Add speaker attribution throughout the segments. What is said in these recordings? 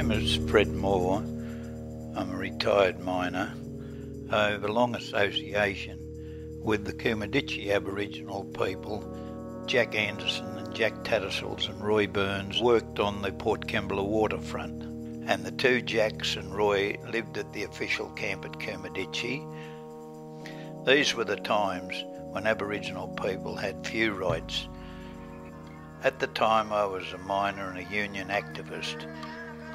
Speaker 1: name is Fred Moore. I'm a retired miner. I have a long association with the Coomaditchie Aboriginal people. Jack Anderson and Jack Tattersall and Roy Burns worked on the Port Kembla waterfront, and the two Jacks and Roy lived at the official camp at Coomaditchie. These were the times when Aboriginal people had few rights. At the time I was a miner and a union activist.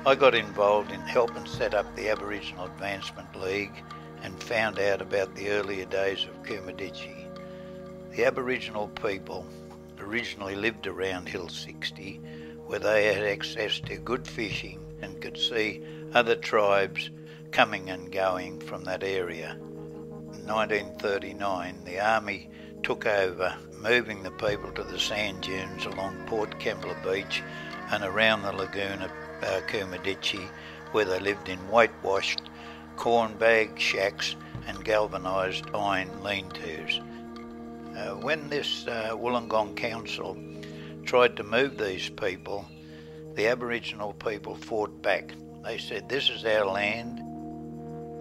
Speaker 1: I got involved in helping set up the Aboriginal Advancement League and found out about the earlier days of Coomaditchie. The Aboriginal people originally lived around Hill 60, where they had access to good fishing and could see other tribes coming and going from that area. In 1939, the Army took over, moving the people to the sand dunes along Port Kembla Beach and around the lagoon at Coomaditchie, where they lived in whitewashed corn bag shacks and galvanised iron lean-tos. When this Wollongong Council tried to move these people, the Aboriginal people fought back. They said, "This is our land."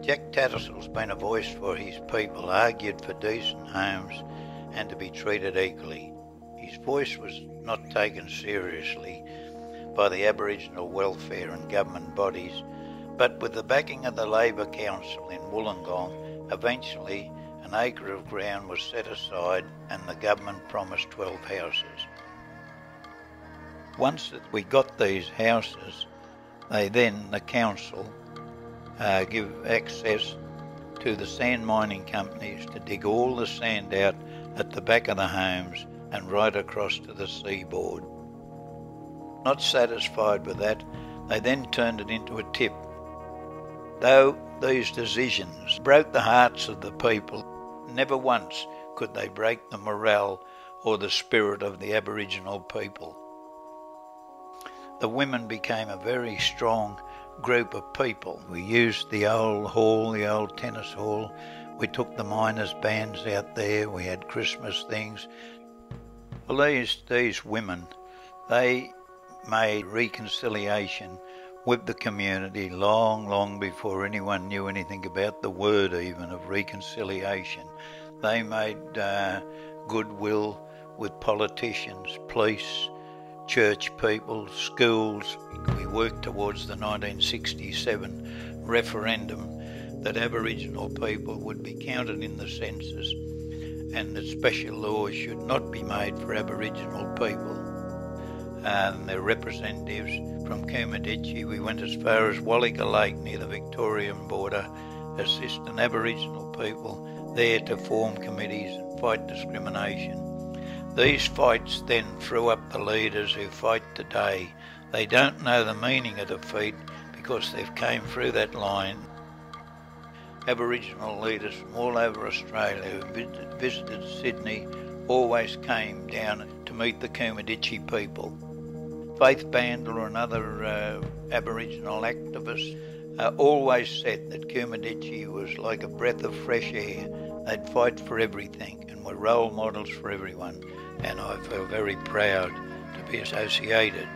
Speaker 1: Jack Tattersall's been a voice for his people, argued for decent homes and to be treated equally. His voice was not taken seriously by the Aboriginal welfare and government bodies, but with the backing of the Labor Council in Wollongong, eventually an acre of ground was set aside and the government promised 12 houses. Once that we got these houses, the council give access to the sand mining companies to dig all the sand out at the back of the homes and right across to the seaboard. Not satisfied with that, they then turned it into a tip. Though these decisions broke the hearts of the people, never once could they break the morale or the spirit of the Aboriginal people. The women became a very strong group of people. We used the old hall, the old tennis hall. We took the miners' bands out there. We had Christmas things. Well, these women, they made reconciliation with the community long before anyone knew anything about the word even of reconciliation. They made goodwill with politicians, police, church people, schools. We worked towards the 1967 referendum that Aboriginal people would be counted in the census and that special laws should not be made for Aboriginal people. And their representatives from Coomaditchie, we went as far as Wallika Lake near the Victorian border, assisting Aboriginal people there to form committees and fight discrimination. These fights then threw up the leaders who fight today. They don't know the meaning of defeat because they've came through that line. Aboriginal leaders from all over Australia who visited Sydney always came down to meet the Coomaditchie people. Faith Bandler and other Aboriginal activists always said that Coomaditchie was like a breath of fresh air. They'd fight for everything and were role models for everyone. And I feel very proud to be associated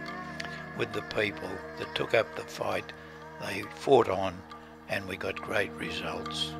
Speaker 1: with the people that took up the fight. They fought on and we got great results.